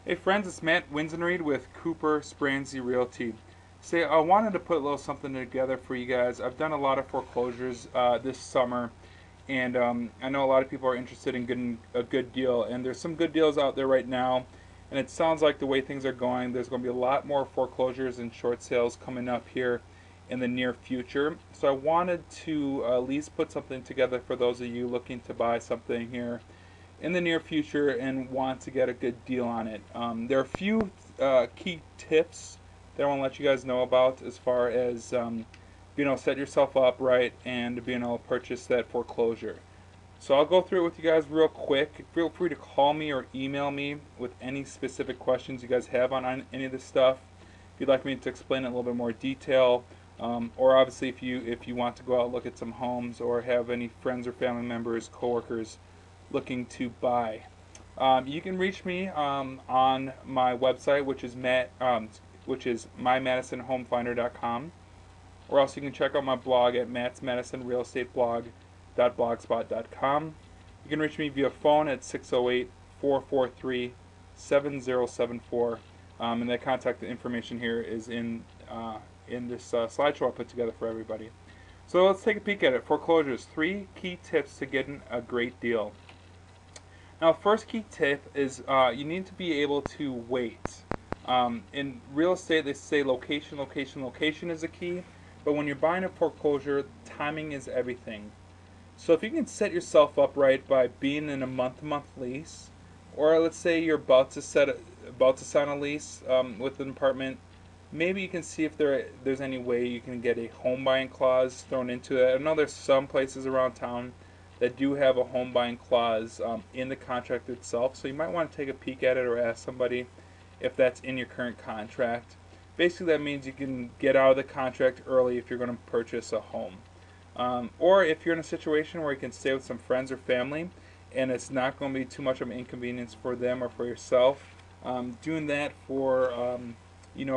Hey friends, it's Matt Winsenreed with Cooper Spransey Realty. Say, I wanted to put a little something together for you guys. I've done a lot of foreclosures this summer, and I know a lot of people are interested in getting a good deal. And there's some good deals out there right now, and it sounds like the way things are going, there's going to be a lot more foreclosures and short sales coming up here in the near future. So I wanted to at least put something together for those of you looking to buy something here in the near future and want to get a good deal on it. There are a few key tips that I want to let you guys know about as far as being able to set yourself up right and being able to purchase that foreclosure. So I'll go through it with you guys real quick. Feel free to call me or email me with any specific questions you guys have on any of this stuff. If you'd like me to explain it in a little bit more detail, or obviously if you want to go out and look at some homes or have any friends or family members, coworkers looking to buy. You can reach me on my website, which is mymadisonhomefinder.com, or else you can check out my blog at mattsmadisonrealestateblog.blogspot.com. You can reach me via phone at 608-443-7074, and the contact information here is in this slideshow I put together for everybody. So let's take a peek at it. Foreclosures: 3 key tips to getting a great deal. Now, first key tip is you need to be able to wait. In real estate, they say location, location, location is a key, but when you're buying a foreclosure, timing is everything. So if you can set yourself up right by being in a month-to-month lease, or let's say you're about to sign a lease with an apartment, maybe you can see if there's any way you can get a home buying clause thrown into it. I know there's some places around town that do have a home buying clause in the contract itself, so you might want to take a peek at it or ask somebody if that's in your current contract. Basically, that means you can get out of the contract early if you're going to purchase a home. Or if you're in a situation where you can stay with some friends or family and it's not going to be too much of an inconvenience for them or for yourself, doing that for a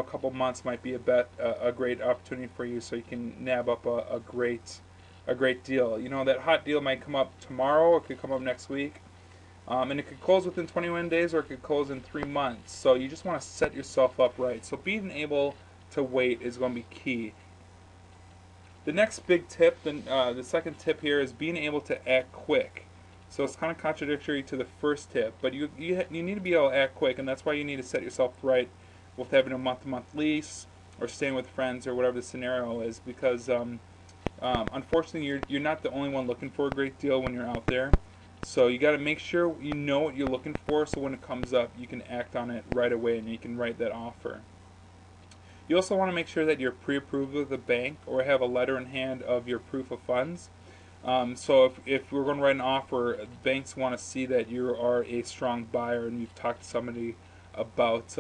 couple months might be a great opportunity for you, so you can nab up a great deal. You know, that hot deal might come up tomorrow, it could come up next week, and it could close within 21 days or it could close in 3 months. So you just want to set yourself up right. So being able to wait is going to be key. The next big tip, the second tip here, is being able to act quick. So it's kind of contradictory to the first tip, but you need to be able to act quick, and that's why you need to set yourself right with having a month-to-month lease or staying with friends or whatever the scenario is, because unfortunately, you're not the only one looking for a great deal when you're out there. So you got to make sure you know what you're looking for, so when it comes up, you can act on it right away and you can write that offer. You also want to make sure that you're pre-approved with the bank or have a letter in hand of your proof of funds. So if we're going to write an offer, banks want to see that you are a strong buyer and you've talked to somebody about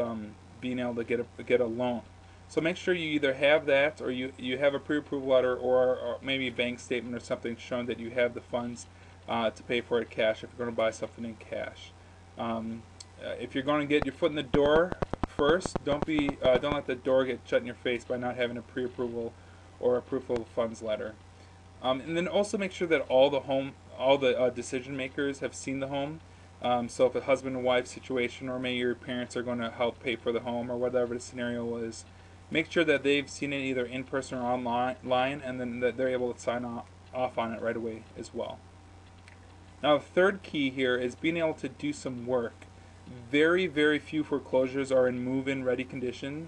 being able to get a loan. So make sure you either have that or you have a pre-approval letter, or maybe a bank statement or something showing that you have the funds to pay for it cash if you're going to buy something in cash. If you're going to get your foot in the door first, don't let the door get shut in your face by not having a pre-approval or a proof of funds letter. And then also make sure that all the decision makers have seen the home. So if a husband and wife situation, or maybe your parents are going to help pay for the home, or whatever the scenario is, make sure that they've seen it either in person or online, and then that they're able to sign off on it right away as well. Now, the third key here is being able to do some work. Very, very few foreclosures are in move-in ready condition.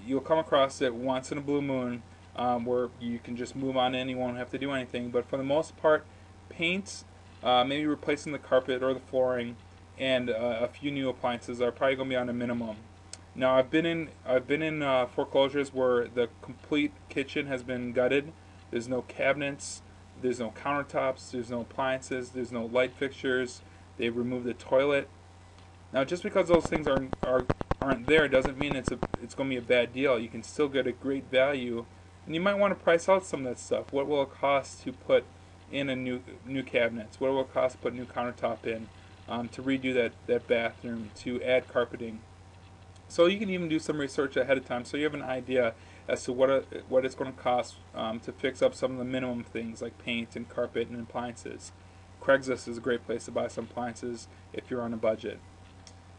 You'll come across it once in a blue moon, where you can just move on in, you won't have to do anything. But for the most part, paint, maybe replacing the carpet or the flooring, and a few new appliances are probably going to be on a minimum. Now, I've been in foreclosures where the complete kitchen has been gutted. There's no cabinets, there's no countertops, there's no appliances, there's no light fixtures. They've removed the toilet. Now, just because those things aren't there doesn't mean it's going to be a bad deal. You can still get a great value, and you might want to price out some of that stuff. What will it cost to put in a new cabinets? What will it cost to put new countertop in? To redo that bathroom, to add carpeting. So you can even do some research ahead of time, so you have an idea as to what it's going to cost to fix up some of the minimum things like paint and carpet and appliances. Craigslist is a great place to buy some appliances if you're on a budget.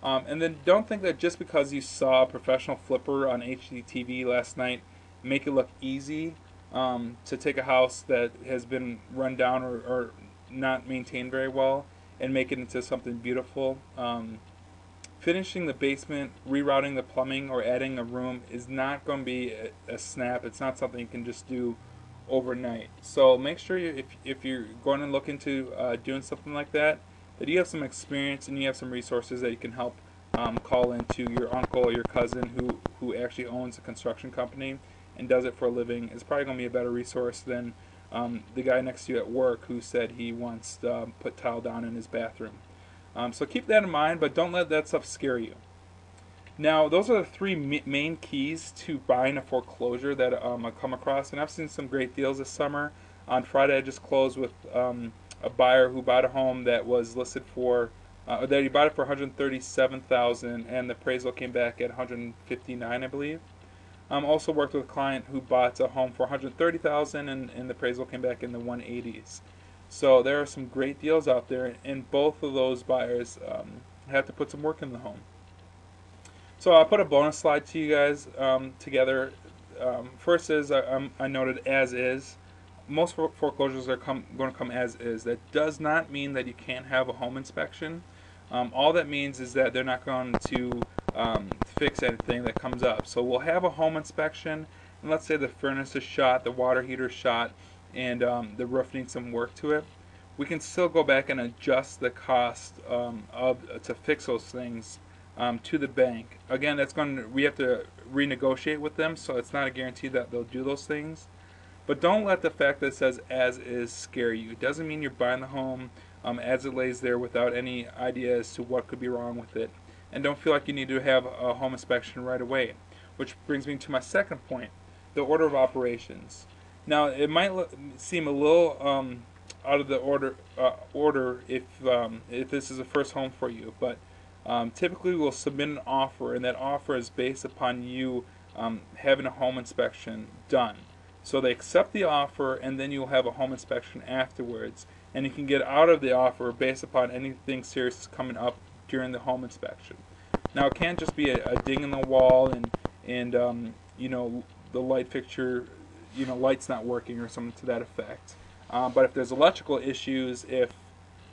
And then don't think that just because you saw a professional flipper on HGTV last night make it look easy to take a house that has been run down or not maintained very well and make it into something beautiful. Finishing the basement, rerouting the plumbing, or adding a room is not going to be a snap. It's not something you can just do overnight. So make sure if you're going to look into doing something like that, that you have some experience and you have some resources that you can help call into your uncle or your cousin who actually owns a construction company and does it for a living. Is probably going to be a better resource than the guy next to you at work who said he wants to put tile down in his bathroom. So keep that in mind, but don't let that stuff scare you. Now, those are the three main keys to buying a foreclosure that I've come across, and I've seen some great deals this summer. On Friday, I just closed with a buyer who bought a home that was listed for that he bought it for $137,000, and the appraisal came back at $159,000, I believe. Also worked with a client who bought a home for $130,000, and the appraisal came back in the 180s. So there are some great deals out there, and both of those buyers have to put some work in the home. So I'll put a bonus slide to you guys together. First is I noted as is. Most foreclosures are going to come as is. That does not mean that you can't have a home inspection. All that means is that they're not going to fix anything that comes up. So we'll have a home inspection, and let's say the furnace is shot, the water heater is shot, and the roof needs some work to it. We can still go back and adjust the cost to fix those things to the bank. Again, we have to renegotiate with them, so it's not a guarantee that they'll do those things. But don't let the fact that it says as is scare you. It doesn't mean you're buying the home as it lays there without any idea as to what could be wrong with it. And don't feel like you need to have a home inspection right away. Which brings me to my second point, the order of operations. Now, it might seem a little out of the order if this is a first home for you, but typically we'll submit an offer, and that offer is based upon you having a home inspection done. So they accept the offer, and then you'll have a home inspection afterwards, and you can get out of the offer based upon anything serious coming up during the home inspection. Now, it can't just be a ding in the wall and the light fixture, light's not working or something to that effect. But if there's electrical issues, if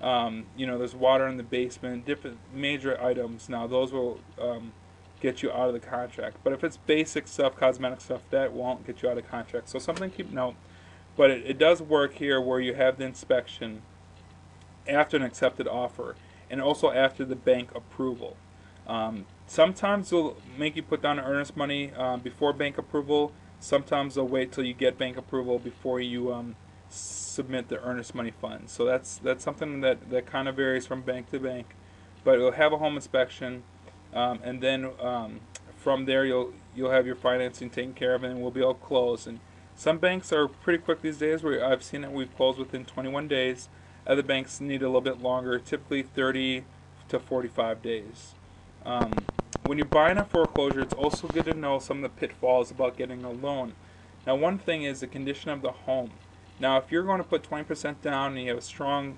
there's water in the basement, different major items, now those will get you out of the contract. But if it's basic stuff, cosmetic stuff, that won't get you out of the contract. So something to keep note. But it does work here where you have the inspection after an accepted offer and also after the bank approval. Sometimes they'll make you put down earnest money before bank approval. Sometimes they'll wait till you get bank approval before you submit the earnest money funds. So that's something that kind of varies from bank to bank. But you'll have a home inspection, and then from there you'll have your financing taken care of, and we'll be able to close. And some banks are pretty quick these days. Where I've seen that we've closed within 21 days. Other banks need a little bit longer, typically 30 to 45 days. When you're buying a foreclosure, it's also good to know some of the pitfalls about getting a loan. Now, one thing is the condition of the home. Now, if you're going to put 20% down and you have a strong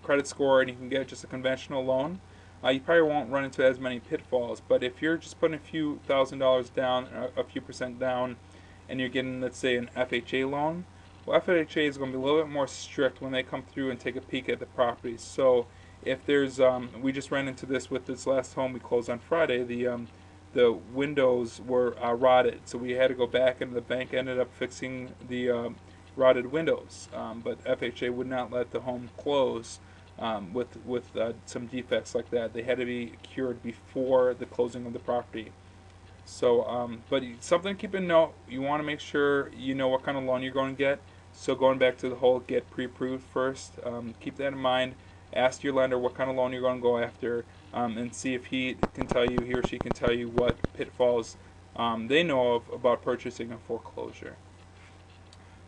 credit score and you can get just a conventional loan, you probably won't run into as many pitfalls. But if you're just putting a few $1,000s down, a few percent down, and you're getting, let's say, an FHA loan, well, FHA is going to be a little bit more strict when they come through and take a peek at the property. So if there's, we just ran into this with this last home we closed on Friday. The windows were rotted, so we had to go back, and the bank ended up fixing the rotted windows. But FHA would not let the home close with some defects like that. They had to be cured before the closing of the property. So, but something to keep in note, you want to make sure you know what kind of loan you're going to get. So going back to the whole get pre-approved first, keep that in mind. Ask your lender what kind of loan you're going to go after, and see if he or she can tell you what pitfalls they know of about purchasing a foreclosure.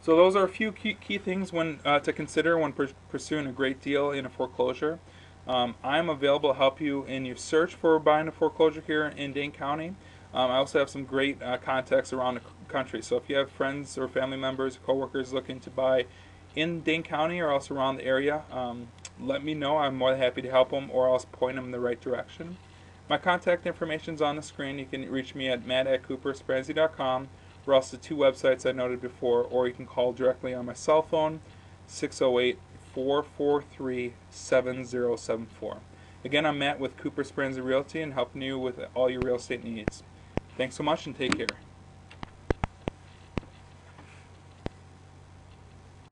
So those are a few key things to consider when pursuing a great deal in a foreclosure. I'm available to help you in your search for buying a foreclosure here in Dane County. I also have some great contacts around the country. So if you have friends or family members, coworkers looking to buy in Dane County or else around the area, let me know. I'm more than happy to help them or else point them in the right direction. My contact information is on the screen. You can reach me at matt@cooperspansy.com, or else the two websites I noted before, or you can call directly on my cell phone, 608-443-7074. Again, I'm Matt with Cooper Spansy Realty and helping you with all your real estate needs. Thanks so much and take care.